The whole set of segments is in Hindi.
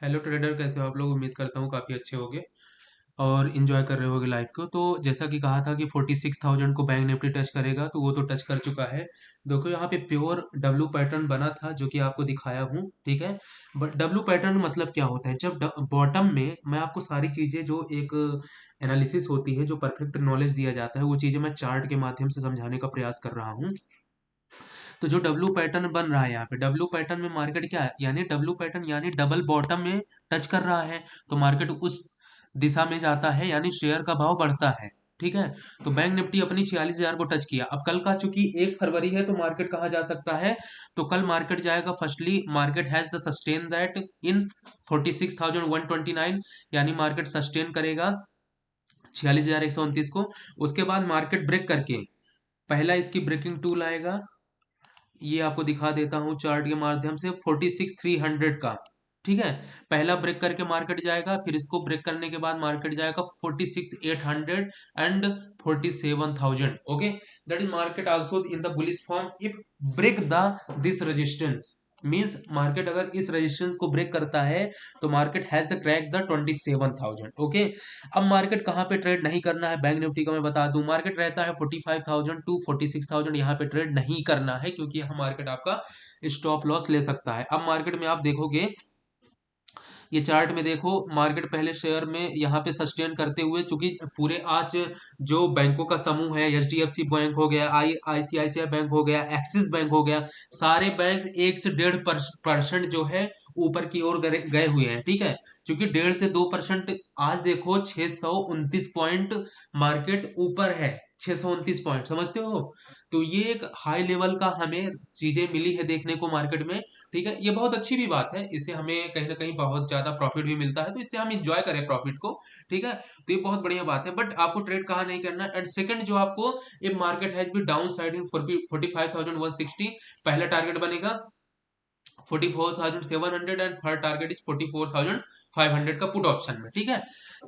हेलो ट्रेडर, कैसे हो आप लोग? उम्मीद करता हूँ काफ़ी अच्छे होगे और इन्जॉय कर रहे होगे लाइफ को। तो जैसा कि कहा था कि 46,000 को बैंक निफ्टी टच करेगा, तो वो तो टच कर चुका है। देखो यहाँ पे प्योर डब्लू पैटर्न बना था जो कि आपको दिखाया हूँ, ठीक है। बट डब्लू पैटर्न मतलब क्या होता है? जब बॉटम में मैं आपको सारी चीज़ें जो एक एनालिसिस होती है, जो परफेक्ट नॉलेज दिया जाता है, वो चीज़ें मैं चार्ट के माध्यम से समझाने का प्रयास कर रहा हूँ। तो जो डब्लू पैटर्न बन रहा है यहाँ पे, डब्लू पैटर्न में मार्केट क्या है, यानी डब्लू पैटर्न यानी डबल बॉटम में टच कर रहा है, तो मार्केट उस दिशा में जाता है, यानी शेयर का भाव बढ़ता है। ठीक है। तो बैंक निफ्टी अपनी 46,000 को टच किया। अब कल का चूंकि 1 फरवरी है, तो मार्केट कहाँ जा सकता है? तो कल मार्केट जाएगा, firstly market has the sustain that in 46,129, यानी मार्केट सस्टेन करेगा 46,129 को। उसके बाद मार्केट ब्रेक करके पहला इसकी ब्रेकिंग टूल आएगा, ये आपको दिखा देता हूँ चार्ट के माध्यम से, 46,300 का। ठीक है। पहला ब्रेक करके मार्केट जाएगा, फिर इसको ब्रेक करने के बाद मार्केट जाएगा 46,800 and 47,000। Okay, that is market also in the bullish form if break the this resistance. Means market अगर इस रेजिस्टेंस को ब्रेक करता है, तो market has the crack the 27,000। Okay. अब मार्केट कहाँ पे ट्रेड नहीं करना है बैंक निफ्टी का मैं बता दूं, मार्केट रहता है 45,000 टू 46,000, यहाँ पे ट्रेड नहीं करना है, क्योंकि यहाँ मार्केट आपका स्टॉप लॉस ले सकता है। अब मार्केट में आप देखोगे, ये चार्ट में देखो, मार्केट पहले शेयर में यहाँ पे सस्टेन करते हुए, चूंकि पूरे आज जो बैंकों का समूह है, एचडीएफसी बैंक हो गया, आईसीआईसीआई बैंक हो गया, एक्सिस बैंक हो गया, सारे बैंक 1 से 1.5% जो है ऊपर की ओर गए हुए हैं। ठीक है। क्योंकि 1.5 से 2% आज देखो 629 पॉइंट मार्केट ऊपर है, 629 पॉइंट, समझते हो? तो ये एक हाई लेवल का हमें चीजें मिली है देखने को मार्केट में। ठीक है, ये बहुत अच्छी भी बात है, इससे हमें कहीं ना कहीं बहुत ज्यादा प्रॉफिट भी मिलता है, तो इससे हम इंजॉय करें प्रॉफिट को। ठीक है। तो ये बहुत बढ़िया बात है, बट आपको ट्रेड कहाँ नहीं करना। एंड सेकंड, जो आपको, ये market has be down side इन 45,160, पहला टारगेट बनेगा 44,700 एंड थर्ड टारगेट इज 44,500 का पुट ऑप्शन में। ठीक है।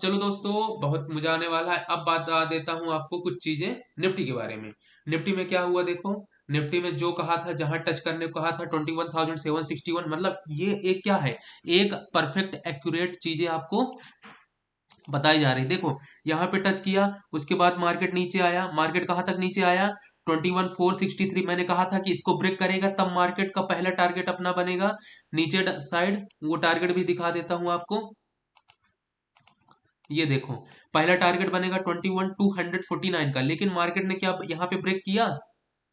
चलो दोस्तों, बहुत मजा आने वाला है। अब बात बता देता हूं आपको कुछ चीजें निफ्टी के बारे में। निफ्टी में क्या हुआ देखो, निफ्टी में जो कहा था, जहां टच करने को कहा था 21,761, मतलब ये एक क्या है, एक परफेक्ट एक्यूरेट चीजें आपको बताई जा रही। देखो यहाँ पे टच किया, उसके बाद मार्केट नीचे आया, मार्केट कहाँ तक नीचे आया? 21,463। मैंने कहा था कि इसको ब्रेक करेगा तब मार्केट का पहला टारगेट अपना बनेगा नीचे साइड। वो टारगेट भी दिखा देता हूं आपको, ये देखो, पहला टारगेट बनेगा 21,249 का। लेकिन मार्केट ने क्या यहाँ पे ब्रेक किया?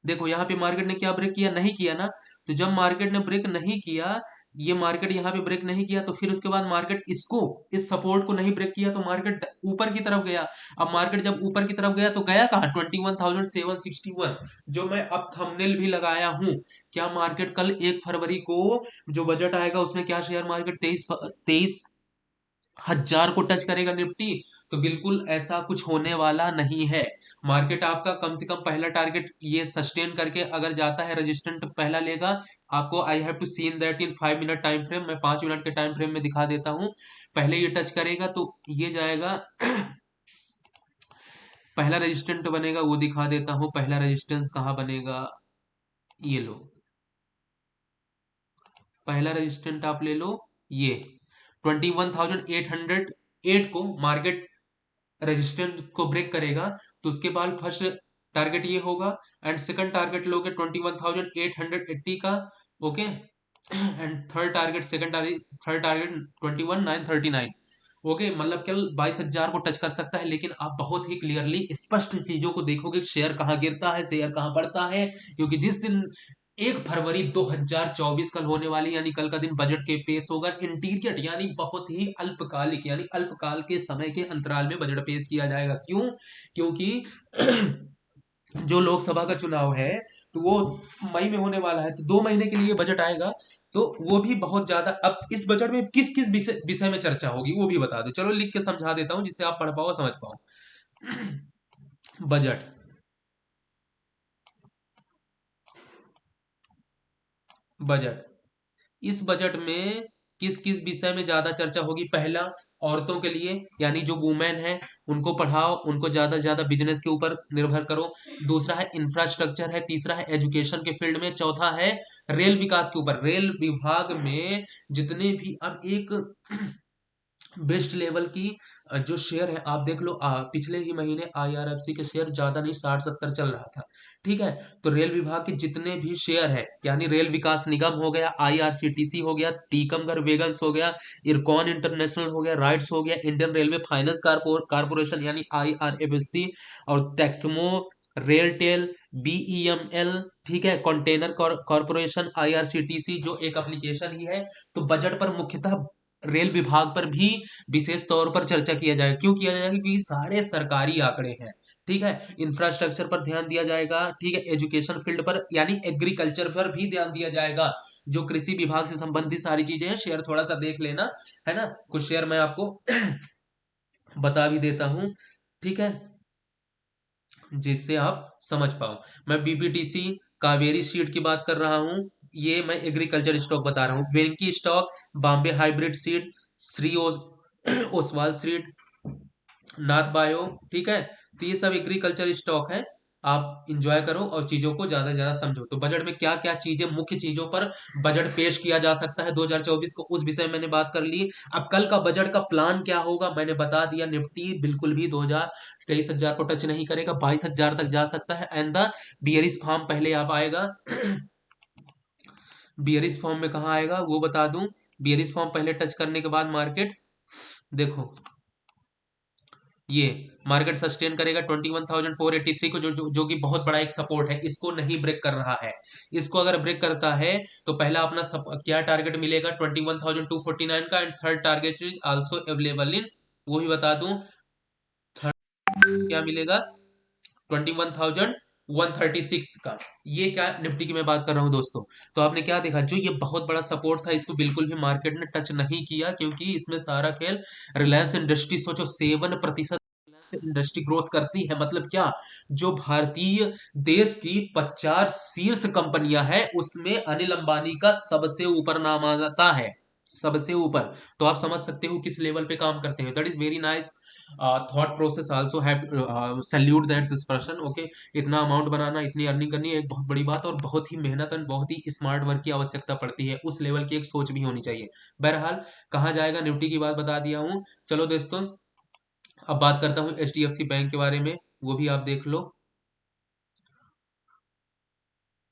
देखो यहाँ पे मार्केट ने क्या ब्रेक किया? नहीं किया ना। तो जब मार्केट ने ब्रेक नहीं किया, ये मार्केट यहाँ पे ब्रेक नहीं किया, तो फिर उसके बाद मार्केट इसको, इस सपोर्ट को नहीं ब्रेक किया, तो मार्केट ऊपर की तरफ गया। अब मार्केट जब ऊपर की तरफ गया, तो गया कहाँ? 21,761, जो मैं अब थंबनेल भी लगाया हूं। क्या मार्केट कल 1 फरवरी को जो बजट आएगा, उसमें क्या शेयर मार्केट 23,000 को टच करेगा निफ्टी? तो बिल्कुल ऐसा कुछ होने वाला नहीं है। मार्केट आपका कम से कम पहला टारगेट ये सस्टेन करके अगर जाता है, रेजिस्टेंट पहला लेगा। आपको I have to seen that in 5 minute time frame, मैं 5 मिनट के टाइम फ्रेम में दिखा देता हूं। पहले ये टच करेगा तो ये जाएगा पहला रेजिस्टेंट बनेगा, वो दिखा देता हूं। पहला रेजिस्टेंस कहाँ बनेगा, ये लो, पहला रेजिस्टेंट आप ले लो, ये 21,808 को मार्केट रेजिस्टेंस को ब्रेक करेगा, तो उसके बाद फर्स्ट टारगेट ये होगा, एंड सेकंड टारगेट लोगे 21,880 का। Okay. And third target, second target, third target 21,939। Okay, मतलब केवल 22,000 को टच कर सकता है, लेकिन आप बहुत ही क्लियरली स्पष्ट चीजों को देखोगे, शेयर कहाँ गिरता है, शेयर कहाँ बढ़ता है। क्योंकि जिस दिन 1 फरवरी 2024 कल होने वाली, यानी कल का दिन बजट के पेश होगा, इंटीरियर यानी बहुत ही अल्पकालिक, यानी अल्पकाल के समय के अंतराल में बजट पेश किया जाएगा। क्यों? क्योंकि जो लोकसभा का चुनाव है, तो वो मई में होने वाला है, तो 2 महीने के लिए बजट आएगा। तो वो भी बहुत ज्यादा, अब इस बजट में किस किस विषय विषय में चर्चा होगी वो भी बता दो। चलो लिख के समझा देता हूं, जिससे आप पढ़ पाओ, समझ पाओ। बजट, बजट, इस बजट में किस किस विषय में ज्यादा चर्चा होगी? पहला, औरतों के लिए, यानी जो वुमेन है उनको पढ़ाओ, उनको ज्यादा से ज्यादा बिजनेस के ऊपर निर्भर करो। दूसरा है इंफ्रास्ट्रक्चर है, तीसरा है एजुकेशन के फील्ड में, चौथा है रेल विकास के ऊपर। रेल विभाग में जितने भी अब एक बेस्ट लेवल की जो शेयर है आप देख लो, पिछले ही महीने आईआरएफसी के शेयर ज्यादा नहीं 60-70 चल रहा था। ठीक है, तो रेल विभाग के जितने भी शेयर है, यानी रेल विकास निगम हो गया, आईआरसीटीसी हो गया, टीकमगढ़ वेगन्स हो गया, इरकॉन इंटरनेशनल हो गया, राइट्स हो गया, इंडियन रेलवे फाइनेंस कारपोरेशन यानी आईआरएफएससी, और टेक्समो, रेलटेल, बीईएमएल, ठीक है, कंटेनर कॉरपोरेशन, आईआरसीटीसी जो एक एप्लीकेशन ही है। तो बजट पर मुख्यतः रेल विभाग पर भी विशेष तौर पर चर्चा किया जाएगा। क्यों किया जाएगा? क्योंकि सारे सरकारी आंकड़े हैं। ठीक है, इंफ्रास्ट्रक्चर पर ध्यान दिया जाएगा, ठीक है, एजुकेशन फील्ड पर यानी एग्रीकल्चर पर भी ध्यान दिया जाएगा। जो कृषि विभाग से संबंधित सारी चीजें हैं, शेयर थोड़ा सा देख लेना, है ना। कुछ शेयर मैं आपको बता भी देता हूं, ठीक है, जिससे आप समझ पाओ। मैं बीपीटीसी कावेरी सीड की बात कर रहा हूं, ये मैं एग्रीकल्चर स्टॉक बता रहा हूँ। Venky stock, Bombay hybrid seed, Shri Oswal seed, Nath bio, ठीक है। तो ये सब एग्रीकल्चर स्टॉक है। आप इंजॉय करो और चीजों को ज्यादा से ज्यादा समझो। तो बजट में क्या क्या चीजें, मुख्य चीजों पर बजट पेश किया जा सकता है 2024 को, उस विषय में मैंने बात कर ली। अब कल का बजट का प्लान क्या होगा मैंने बता दिया। निफ्टी बिल्कुल भी 23,000 को टच नहीं करेगा, 22,000 तक जा सकता है। एंड द बियरिश फॉर्म पहले आप आएगा बियरिश फॉर्म में कहाँ आएगा वो बता दूं। बियरिश फॉर्म पहले टच करने के बाद मार्केट देखो, ये मार्केट सस्टेन करेगा 21,483 को, जो कि बहुत बड़ा एक सपोर्ट है। इसको नहीं ब्रेक कर रहा है। इसको अगर ब्रेक करता है तो पहला अपना क्या टारगेट मिलेगा 21,249 का, and third target is also available in, वो भी बता दूं, क्या मिलेगा 21,136 का। ये क्या निफ्टी की मैं बात कर रहा हूं दोस्तों। तो आपने क्या देखा, जो ये बहुत बड़ा सपोर्ट था इसको बिल्कुल भी मार्केट ने टच नहीं किया, क्योंकि इसमें सारा खेल रिलायंस इंडस्ट्री, सोचो 7% इंडस्ट्री ग्रोथ करती है। मतलब क्या, जो भारतीय देश की 50 शीर्ष कंपनियां हैं उसमें अनिल अंबानी का सबसे ऊपर नाम आता है, सबसे ऊपर। तो आप समझ सकते हो किस लेवल पे काम करते हैं। That is very nice thought process, also have salute that this person. Okay, इतना अमाउंट बनाना, इतनी अर्निंग करनी एक बहुत बड़ी बात, और बहुत ही मेहनत और बहुत ही स्मार्ट वर्क की आवश्यकता पड़ती है। उस लेवल की एक सोच भी होनी चाहिए। बहरहाल, कहाँ जाएगा निफ्टी की बात बता दिया हूँ। चलो दोस्तों, अब बात करता हूँ एचडीएफसी बैंक के बारे में, वो भी आप देख लो,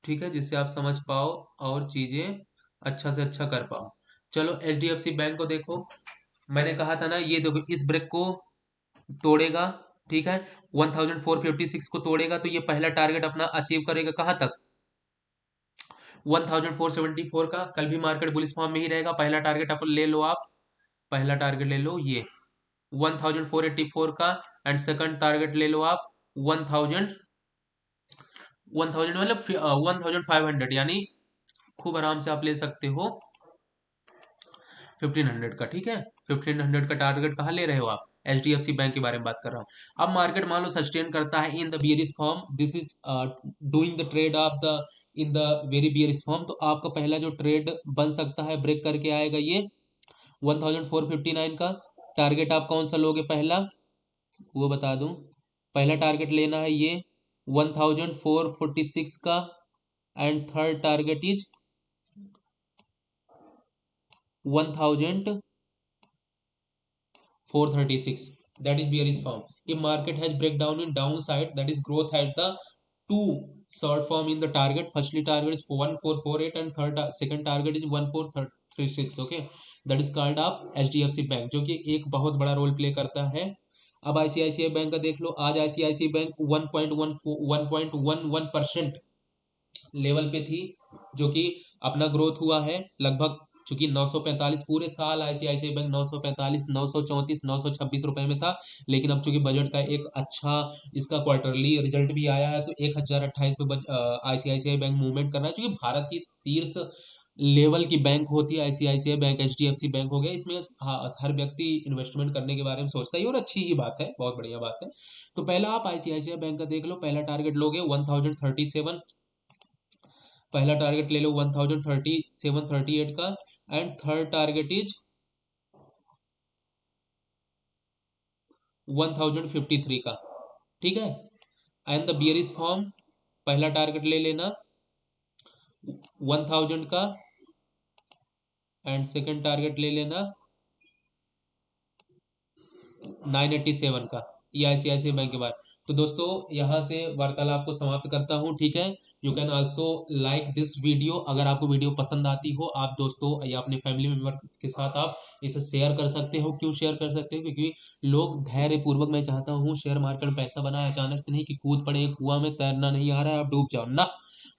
ठीक है, जिससे आप समझ पाओ और चीजें अच्छा से अच्छा कर पाओ। चलो एचडीएफसी बैंक को देखो, मैंने कहा था ना, ये देखो इस ब्रेक को तोड़ेगा, ठीक है, 1456 को तोड़ेगा तो ये पहला टारगेट अपना अचीव करेगा कहां तक, 1474 का। कल भी मार्केट बुलिश फॉर्म में ही रहेगा। पहला टारगेट अपन ले लो आप, पहला टारगेट ले लो ये 1484 का, एंड सेकंड टारगेट ले लो आप 1000, 1000 मतलब 1500, यानी खूब आराम से आप ले सकते हो 1500 का, ठीक है। 1500 का टारगेट कहाँ ले रहे हो आप, H D F C bank के बारे में बात कर रहा हूँ। अब मार्केट मान लो सस्टेन करता है in the bearish form, this is doing the trade off the in the very bearish form, तो आपका पहला जो ट्रेड बन सकता है, ब्रेक करके आएगा ये 1459 का। टारगेट आप कौन सा लोगे पहला, वो बता दूं। पहला टारगेट लेना है ये 1446 का, and third target is 1436, that is bearish form. If market has breakdown in downside, that is growth at the two short form in the target, firstly target is 1448 and second target is 1436, okay, that is called up HDFC bank, जो कि एक बहुत बड़ा रोल प्ले करता है। अब आईसीआईसीआई बैंक का देख लो, आज आईसीआईसीआई बैंक 1.11% लेवल पे थी, जो कि अपना ग्रोथ हुआ है लगभग, चूंकि 945 पूरे साल आईसीआईसीआई बैंक 945, 934, 926 रुपए में था। लेकिन अब चूंकि बजट का एक अच्छा इसका क्वार्टरली रिजल्ट भी आया है, तो 1028 पे आईसीआईसीआई बैंक मूवमेंट कर रहा है। चूंकि भारत की शीर्ष लेवल की बैंक होती है आईसीआईसीआई बैंक, एचडीएफसी बैंक हो गया, इसमें हर व्यक्ति इन्वेस्टमेंट करने के बारे में सोचता है, और अच्छी ही बात है, बहुत बढ़िया बात है। तो पहला आप आईसीआईसीआई बैंक का देख लो, पहला टारगेट लोगे 1037, पहला टारगेट ले लो 1037-38 का, एंड थर्ड टारगेट इज 1053 का, ठीक है। एंड द बियरिश फॉर्म, पहला टारगेट ले लेना 1000 का, एंड सेकंड टारगेट ले लेना 987 का, ये ICICI बैंक के बाद। तो दोस्तों यहाँ से वार्तालाप को समाप्त करता हूँ, ठीक है। You can also like this video, अगर आपको वीडियो पसंद आती हो, आप दोस्तों या अपने फैमिली मेम्बर के साथ आप इसे शेयर कर सकते हो। क्यों शेयर कर सकते हो? क्योंकि लोग धैर्य पूर्वक, मैं चाहता हूँ शेयर मार्केट में पैसा बनाए, अचानक से नहीं कि कूद पड़े कुआं में, तैरना नहीं आ रहा है आप डूब जाओ ना।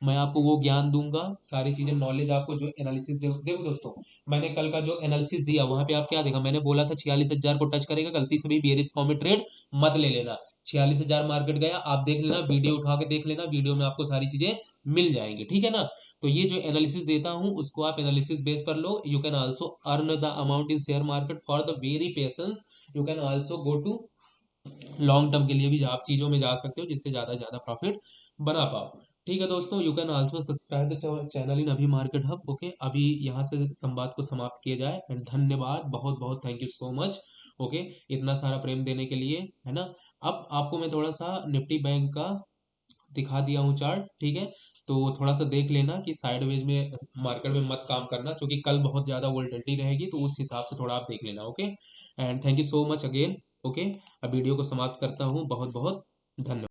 मैं आपको वो ज्ञान दूंगा, सारी चीजें, नॉलेज आपको, जो एनालिसिस देखो दोस्तों, मैंने कल का जो एनालिसिस दिया वहां पे आप क्या देखा, मैंने बोला था 46,000 को टच करेगा, गलती से भी बेरिश फॉर्म में ट्रेड मत ले लेना। 46,000 मार्केट गया, आप देख लेना, वीडियो उठा के देख लेना, वीडियो में आपको सारी चीजें मिल जाएंगी, ठीक है ना। तो ये जो एनालिसिस देता हूँ उसको आप एनालिसिस बेस पर लो। You can also earn the amount in share market for the very patience. You can also go to long term के लिए भी आप चीजों में जा सकते हो, जिससे ज्यादा से ज्यादा प्रॉफिट बना पाओ, ठीक है दोस्तों। You can also subscribe the channel in अभी मार्केट हब, ओके। अभी यहाँ से संवाद को समाप्त किया जाए, एंड धन्यवाद, बहुत बहुत thank you so much, okay, इतना सारा प्रेम देने के लिए, है ना। अब आपको मैं थोड़ा सा निफ्टी बैंक का दिखा दिया हूँ चार्ट, ठीक है। तो थोड़ा सा देख लेना कि साइडवेज में मार्केट में मत काम करना, क्योंकि कल बहुत ज़्यादा वोलेटिलिटी रहेगी, तो उस हिसाब से थोड़ा आप देख लेना, okay. And thank you so much again, okay. अब वीडियो को समाप्त करता हूँ, बहुत बहुत धन्यवाद।